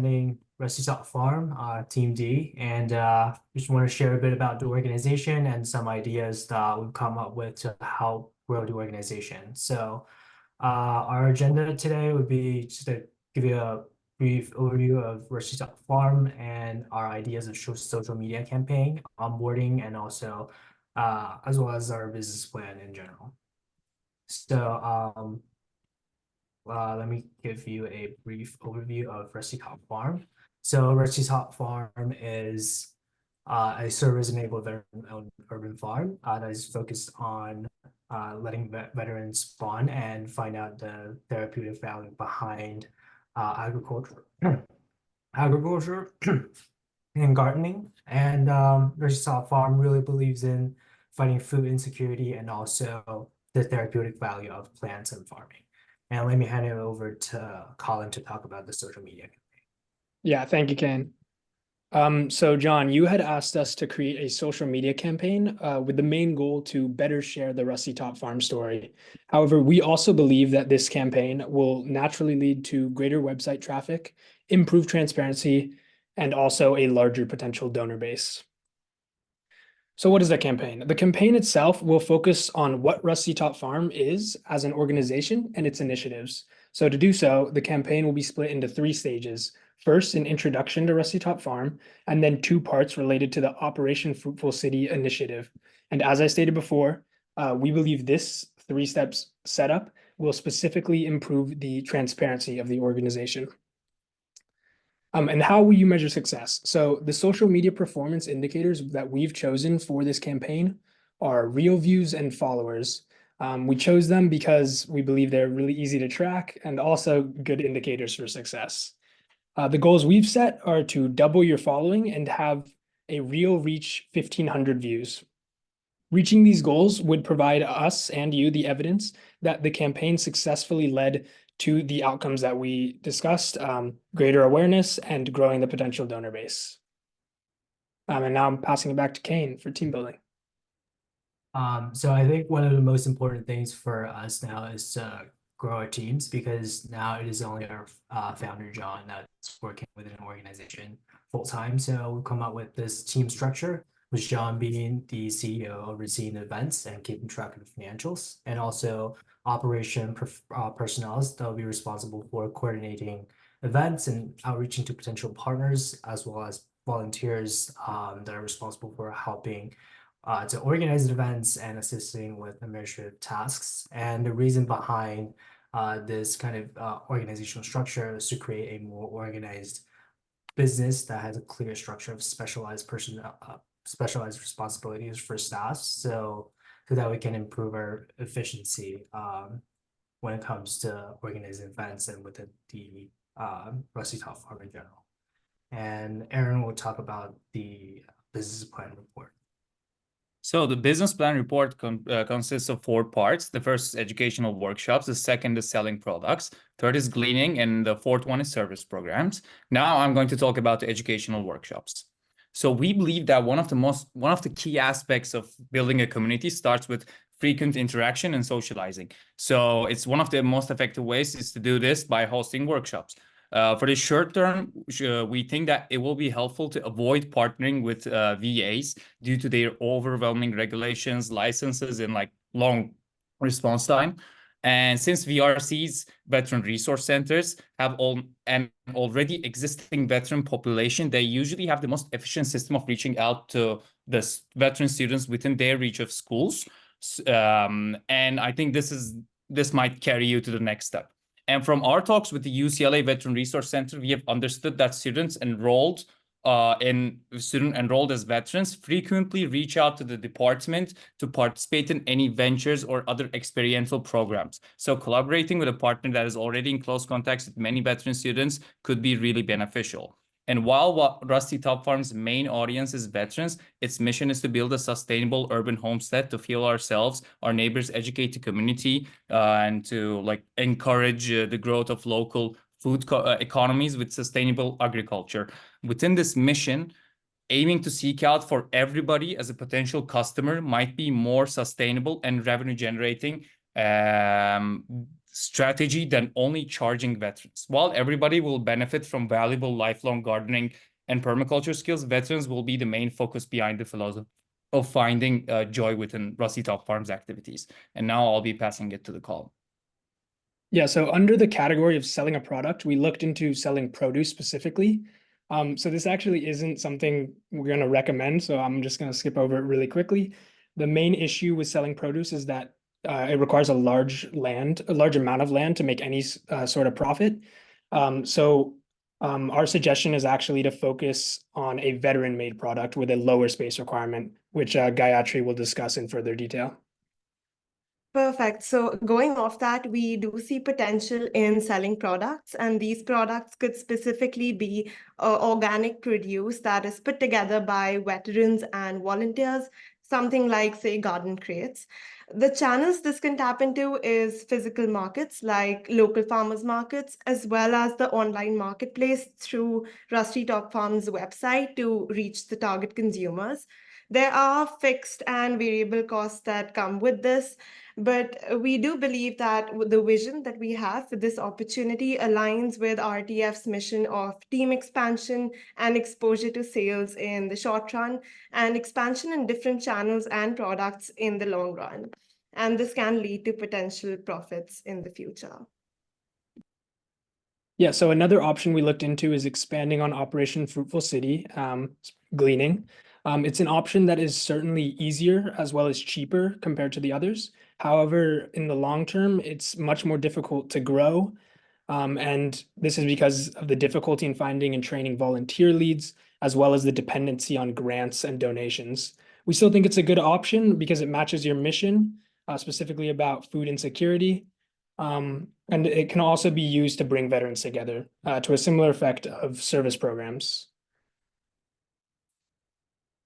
representing Rusty Top Farm, Team D, and just want to share a bit about the organization and some ideas that we've come up with to help grow the organization. So, our agenda today would be just to give you a brief overview of Rusty Top Farm and our ideas of social media campaign, onboarding, and also as well as our business plan in general. So, let me give you a brief overview of Rusty Top Farm. So Rusty Top Farm is a service-enabled veteran-owned urban farm that is focused on letting veterans spawn and find out the therapeutic value behind agriculture, agriculture and gardening. And Rusty Top Farm really believes in fighting food insecurity and also the therapeutic value of plants and farming. And let me hand it over to Colin to talk about the social media. Yeah, thank you, Ken. So John, you had asked us to create a social media campaign with the main goal to better share the Rusty Top Farm story. However, we also believe that this campaign will naturally lead to greater website traffic, improved transparency, and also a larger potential donor base. So what is the campaign? The campaign itself will focus on what Rusty Top Farm is as an organization and its initiatives. So to do so, the campaign will be split into 3 stages. First, an introduction to Rusty Top Farm, and then 2 parts related to the Operation Fruitful City initiative. And as I stated before, we believe this 3 steps setup will specifically improve the transparency of the organization. And how will you measure success? So the social media performance indicators that we've chosen for this campaign are real views and followers. We chose them because we believe they're really easy to track and also good indicators for success. The goals we've set are to double your following and have a reel reach 1,500 views. Reaching these goals would provide us and you the evidence that the campaign successfully led to the outcomes that we discussed, greater awareness and growing the potential donor base. And now I'm passing it back to Kane for team building. So I think one of the most important things for us now is to grow our teams, because now it is only our founder, John, that's working within an organization full time. So we've come up with this team structure, with John being the CEO, overseeing events and keeping track of the financials, and also operation personnel that will be responsible for coordinating events and outreaching to potential partners, as well as volunteers that are responsible for helping to organize events and assisting with administrative tasks. And the reason behind this kind of organizational structure is to create a more organized business that has a clear structure of specialized specialized responsibilities for staff, so that we can improve our efficiency when it comes to organizing events and within the Rusty Top Farm in general. And Aaron will talk about the business plan report. So the business plan report consists of 4 parts. The first is educational workshops, the second is selling products, third is gleaning, and the fourth one is service programs. Now I'm going to talk about the educational workshops. So we believe that one of the key aspects of building a community starts with frequent interaction and socializing. So it's one of the most effective ways is to do this by hosting workshops. For the short term, we think that it will be helpful to avoid partnering with VAs due to their overwhelming regulations, licenses, and like long response time. And since VRC's veteran resource centers have an already existing veteran population, they usually have the most efficient system of reaching out to the veteran students within their reach of schools. And I think this might carry you to the next step. And from our talks with the UCLA Veteran Resource Center, we have understood that students enrolled as veterans frequently reach out to the department to participate in any ventures or other experiential programs. So collaborating with a partner that is already in close contacts with many veteran students could be really beneficial. And while Rusty Top Farm's main audience is veterans, its mission is to build a sustainable urban homestead to fuel ourselves, our neighbors, educate the community, and to encourage the growth of local food economies with sustainable agriculture. Within this mission, aiming to seek out for everybody as a potential customer might be more sustainable and revenue generating strategy than only charging veterans. While everybody will benefit from valuable lifelong gardening and permaculture skills, veterans will be the main focus behind the philosophy of finding joy within Rusty Top Farms activities. And now I'll be passing it to the call. Yeah, so under the category of selling a product, we looked into selling produce specifically. So this actually isn't something we're going to recommend, so I'm just going to skip over it really quickly. The main issue with selling produce is that it requires a large amount of land to make any sort of profit. Our suggestion is actually to focus on a veteran-made product with a lower space requirement, which Gayatri will discuss in further detail. Perfect. So going off that, we do see potential in selling products, and these products could specifically be organic produce that is put together by veterans and volunteers, something like, say, garden crates. The channels this can tap into is physical markets like local farmers markets, as well as the online marketplace through Rusty Top Farms website to reach the target consumers. There are fixed and variable costs that come with this, but we do believe that the vision that we have for this opportunity aligns with RTF's mission of team expansion and exposure to sales in the short run, and expansion in different channels and products in the long run. And this can lead to potential profits in the future. Yeah, so another option we looked into is expanding on Operation Fruitful City, gleaning. It's an option that is certainly easier as well as cheaper compared to the others. However, in the long term, it's much more difficult to grow. And this is because of the difficulty in finding and training volunteer leads, as well as the dependency on grants and donations. We still think it's a good option because it matches your mission, specifically about food insecurity. And it can also be used to bring veterans together to a similar effect of service programs.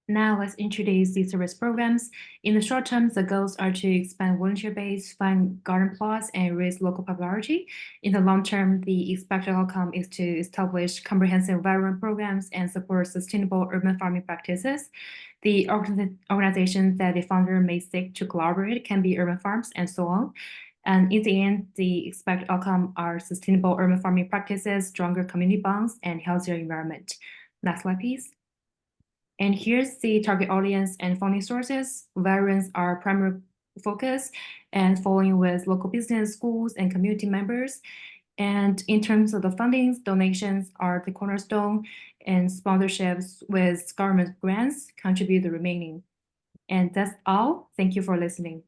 Now let's introduce the service programs. In the short term, the goals are to expand volunteer base, find garden plots, and raise local popularity. In the long term, the expected outcome is to establish comprehensive veteran programs and support sustainable urban farming practices. The organizations that the founder may seek to collaborate can be urban farms and so on. And in the end, the expected outcome are sustainable urban farming practices, stronger community bonds, and healthier environment. Next slide, please. And here's the target audience and funding sources. Veterans are primary focus, and following with local business, schools, and community members. And in terms of the fundings, donations are the cornerstone, and sponsorships with government grants contribute the remaining. And that's all. Thank you for listening.